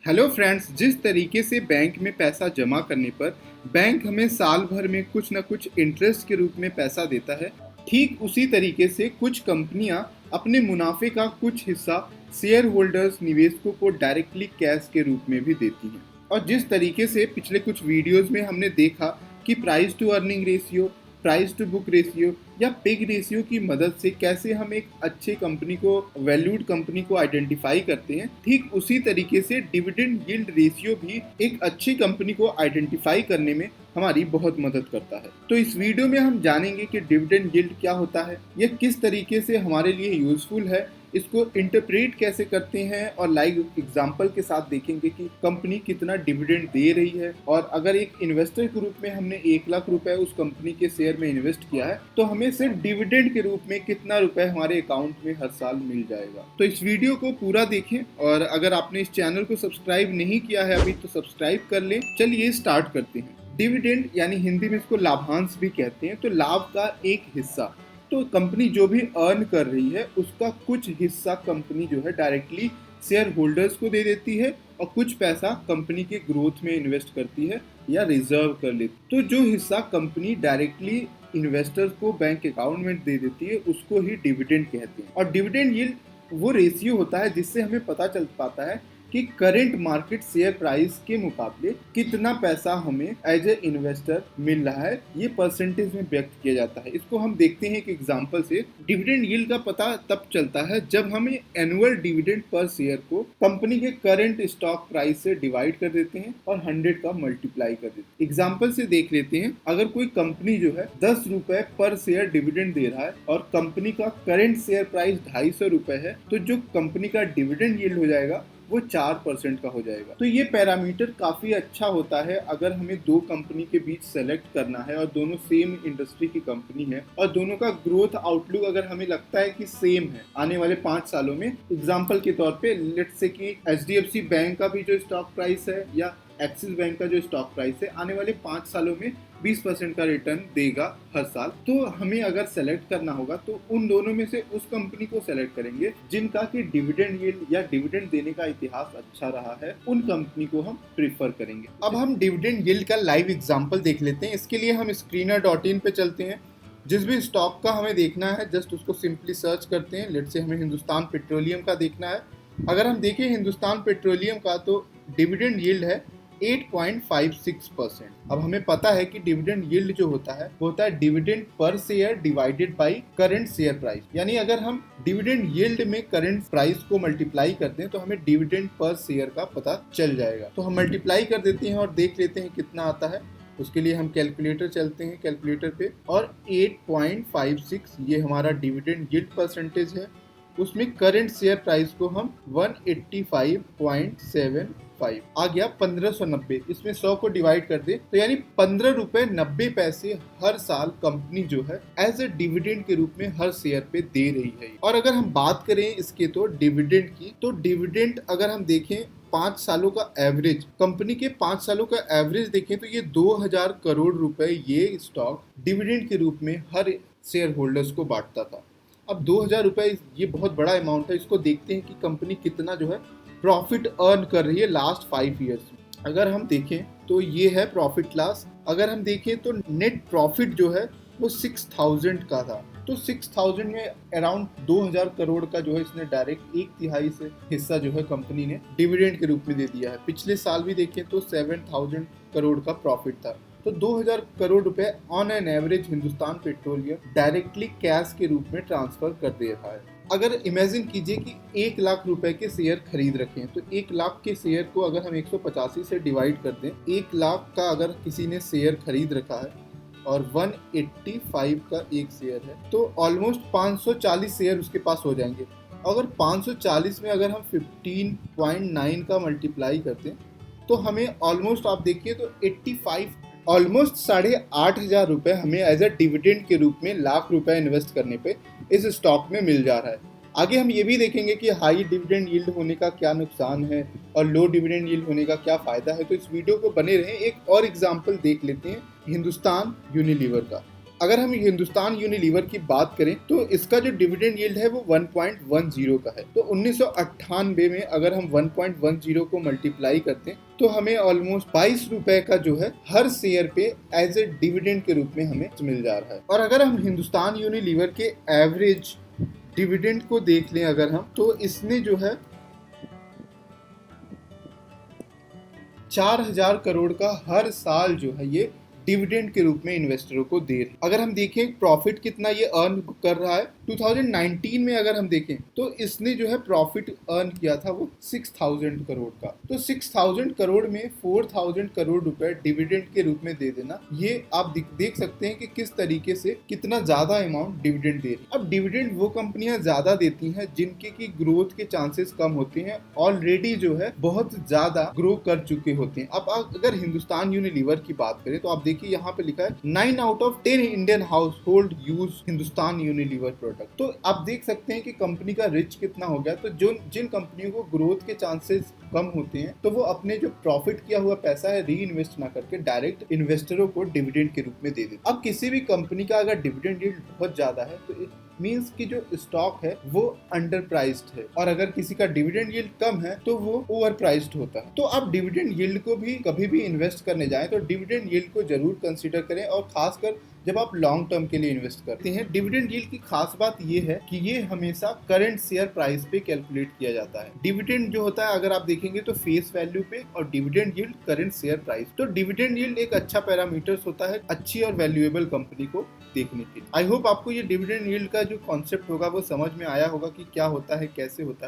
Hello friends, जिस तरीके से बैंक में पैसा जमा करने पर बैंक हमें साल भर में कुछ न कुछ इंटरेस्ट के रूप में पैसा देता है, ठीक उसी तरीके से कुछ कंपनियां अपने मुनाफे का कुछ हिस्सा शेयर होल्डर्स निवेशकों को डायरेक्टली कैश के रूप में भी देती हैं। और जिस तरीके से पिछले कुछ वीडियोस में हमने देखा कि price to earning ratio, price to book ratio या पिग रेशियो की मदद से कैसे हम एक अच्छे कंपनी को, वैल्यूड कंपनी को आइडेंटिफाई करते हैं, ठीक उसी तरीके से डिविडेंड यील्ड रेशियो भी एक अच्छी कंपनी को आइडेंटिफाई करने में हमारी बहुत मदद करता है। तो इस वीडियो में हम जानेंगे कि डिविडेंड यील्ड क्या होता है, यह किस तरीके से हमारे लिए यूजफुल है, इसको इंटरप्रेट कैसे करते हैं और लाइव एग्जांपल के साथ देखेंगे कि कंपनी कितना डिविडेंड दे रही है। और अगर एक इन्वेस्टर के रूप में हमने 1,00,000 रुपए उस कंपनी के शेयर में इन्वेस्ट किया है तो हमें सिर्फ डिविडेंड के रूप में कितना रुपए हमारे अकाउंट में हर साल मिल जाएगा। तो इस वीडियो को पूरा देखें और अगर आपने इस चैनल को सब्सक्राइब नहीं किया है अभी तो सब्सक्राइब कर लें। चलिए स्टार्ट करते हैं। डिविडेंड यानी हिंदी में इसको लाभांश भी कहते हैं, तो लाभ का एक हिस्सा, तो कंपनी जो भी अर्न कर रही है उसका कुछ हिस्सा कंपनी जो है डायरेक्टली शेयर होल्डर्स को दे देती है और कुछ पैसा कंपनी के ग्रोथ में इन्वेस्ट करती है या रिजर्व कर लेती है। तो जो हिस्सा कंपनी डायरेक्टली इन्वेस्टर्स को बैंक अकाउंट में दे देती है उसको ही डिविडेंड कहते हैं। और डिविडेंड यील्ड वो रेशियो होता है जिससे हमें पता चल पाता है कि करंट मार्केट शेयर प्राइस के मुकाबले कितना पैसा हमें एज ए इन्वेस्टर मिल रहा है, ये परसेंटेज में व्यक्त किया जाता है। इसको हम देखते हैं कि एग्जांपल से डिविडेंड यील्ड का पता तब चलता है जब हमें एनुअल डिविडेंड पर शेयर को कंपनी के करंट स्टॉक प्राइस से डिवाइड कर देते हैं और 100 का मल्टीप्लाई कर देते हैं। एग्जाम्पल से देख लेते हैं, अगर कोई कंपनी जो है 10 रुपए पर शेयर डिविडेंड दे रहा है और कंपनी का करंट शेयर प्राइस 250 रुपए है, तो जो कंपनी का डिविडेंड यील्ड हो जाएगा वो 4% का हो जाएगा। तो ये पैरामीटर काफी अच्छा होता है अगर हमें दो कंपनी के बीच सेलेक्ट करना है और दोनों सेम इंडस्ट्री की कंपनी है और दोनों का ग्रोथ आउटलुक अगर हमें लगता है कि सेम है आने वाले 5 सालों में। एग्जांपल के तौर पे लेट्स से कि HDFC बैंक का भी जो स्टॉक प्राइस है या एक्सिस बैंक का जो स्टॉक प्राइस है आने वाले 5 सालों में 20% का रिटर्न देगा हर साल, तो हमें अगर सेलेक्ट करना होगा तो उन दोनों में से उस कंपनी को सेलेक्ट करेंगे जिनका कि डिविडेंड यील्ड या डिविडेंड देने का इतिहास अच्छा रहा है, उन कंपनी को हम प्रीफर करेंगे। अब हम डिविडेंड यील्ड का लाइव एग्जांपल देख लेते हैं। इसके लिए हम screener.in पे चलते हैं। जिस भी स्टॉक का हमें देखना है जस्ट उसको सिंपली सर्च करते हैं। लेट्स से हमें हिंदुस्तान पेट्रोलियम का देखना है। अगर हम देखें हिंदुस्तान पेट्रोलियम का तो डिविडेंड यील्ड है 8.56%। अब हमें पता है कि डिविडेंड यील्ड जो होता है वो होता है dividend per share divided by current share price, यानी अगर हम डिविडेंड यील्ड में करंट प्राइस को मल्टीप्लाई करते हैं तो हमें डिविडेंड पर शेयर का पता चल जाएगा। तो हम मल्टीप्लाई कर देते हैं और देख लेते हैं कितना आता है। उसके लिए हम कैलकुलेटर चलते हैं, कैलकुलेटर पे, और 8.56 ये हमारा डिविडेंड यील्ड परसेंटेज है। उसमें करंट शेयर प्राइस को हम 185.75 आ गया 1590। इसमें 100 को डिवाइड कर दे तो यानी 15 रुपए 90 पैसे हर साल कंपनी जो है एज ए डिविडेंड के रूप में हर शेयर पे दे रही है। और अगर हम बात करें इसके तो डिविडेंड की, तो डिविडेंड अगर हम देखें 5 सालों का एवरेज, कंपनी के 5 सालों का एवरेज देखें तो ये 2000 करोड़ रुपए ये स्टॉक डिविडेंड के रूप में हर शेयर होल्डर्स को बांटता था। अब 2000 रुपए ये बहुत बड़ा अमाउंट है। इसको देखते हैं कि कंपनी कितना जो है प्रॉफिट अर्न कर रही है लास्ट 5 ईयर्स में। अगर हम देखें तो ये है प्रॉफिट लॉस। अगर हम देखें तो नेट प्रॉफिट जो है वो 6000 का था, तो 6000 में अराउंड 2000 करोड़ का जो है इसने डायरेक्ट 1/3 से हिस्सा जो है कंपनी ने डिविडेंड के रूप में दे दिया है। पिछले साल भी देखें तो 7000 करोड़ का प्रॉफिट था। तो 2000 करोड़ रुपए on an average Hindustan petroleum directly cash के रूप में ट्रांसफर कर दे रहा है। अगर इमेजिन कीजिए कि 1,00,000 रुपए के शेयर खरीद रखे हैं, तो 1,00,000 के शेयर को अगर हम 185 से डिवाइड कर दें, 1,00,000 का अगर किसी ने शेयर खरीद रखा है और 185 का एक शेयर है तो ऑलमोस्ट 540 शेयर उसके पास हो जाएंगे। अगर 540 में अगर हम 15.9 का मल्टीप्लाई करते हैं तो हमें ऑलमोस्ट आप देखिए तो 85 ऑलमोस्ट 8,500 रुपए हमें एज अ डिविडेंड के रूप में लाख रुपए इन्वेस्ट करने पे इस स्टॉक में मिल जा रहा है। आगे हम ये भी देखेंगे कि हाई डिविडेंड यील्ड होने का क्या नुकसान है और लो डिविडेंड यील्ड होने का क्या फायदा है। तो इस वीडियो को बने रहें। एक और एग्जांपल देख लेते हैं हिंदुस्तान यूनिलीवर का। अगर हम हिंदुस्तान यूनिलीवर की बात करें तो इसका जो डिविडेंड यील्ड है वो 1.10 का है। तो 1998 में अगर हम 1.10 को मल्टीप्लाई करते हैं तो हमें ऑलमोस्ट 22 रुपए का जो है हर शेयर पे एज ए डिविडेंड के रूप में हमें मिल जा रहा है। और अगर हम हिंदुस्तान यूनिलीवर के एवरेज डिविडेंड को देख लें अगर हम, तो इसने जो है 4000 करोड़ का हर साल जो है ये डिविडेंड के रूप में इन्वेस्टरों को दे रहे। अगर हम देखें प्रॉफिट कितना ये अर्न कर रहा है, 2019 में अगर हम देखें तो इसने जो है प्रॉफिट अर्न किया था वो 6000 करोड़ का। तो 6000 करोड़ में 4000 करोड़ रुपए डिविडेंड के रूप में दे देना, ये आप देख सकते हैं कि किस तरीके से कितना ज्यादा अमाउंट डिविडेंड दे रही। अब डिविडेंड वो कंपनियां ज्यादा देती हैं जिनके की ग्रोथ के चांसेस कम होते हैं, ऑलरेडी जो है बहुत ज्यादा ग्रो कर चुके होते हैं। अब अगर हिंदुस्तान यूनिलीवर की बात करें तो आप देखिए यहाँ पे लिखा है 9 out of 10 Indian house hold use Hindustan Unilever product. तो आप देख सकते हैं कि कंपनी का रिच कितना हो गया। तो जिन कंपनियों को ग्रोथ के चांसेस कम होते हैं तो वो अपने जो प्रॉफिट किया हुआ पैसा है री इन्वेस्ट ना करके डायरेक्ट इन्वेस्टरों को डिविडेंड के रूप में दे देते। अब किसी भी कंपनी का अगर डिविडेंड यील्ड बहुत ज्यादा है तो मींस की जो स्टॉक है वो अंडर प्राइस्ड है, और अगर किसी का डिविडेंड यील्ड कम है तो वो ओवर प्राइस्ड होता है। तो आप डिविडेंड यील्ड को भी कभी भी इन्वेस्ट करने जाएं तो डिविडेंड यील्ड को जरूर कंसीडर करें, और खासकर जब आप लॉन्ग टर्म के लिए इन्वेस्ट करते हैं। डिविडेंड यील्ड की खास बात ये है कि ये हमेशा करंट शेयर प्राइस पे कैलकुलेट किया जाता है। डिविडेंड जो होता है अगर आप देखेंगे तो फेस वैल्यू पे, और dividend yield current share price. तो डिविडेंड यील्ड एक अच्छा पैरामीटर्स होता है अच्छी और वैल्यूएबल कंपनी को देखने के लिए। आई होप आपको ये डिविडेंड यील्ड का जो कॉन्सेप्ट होगा वो समझ में आया होगा कि क्या होता है, कैसे होता है।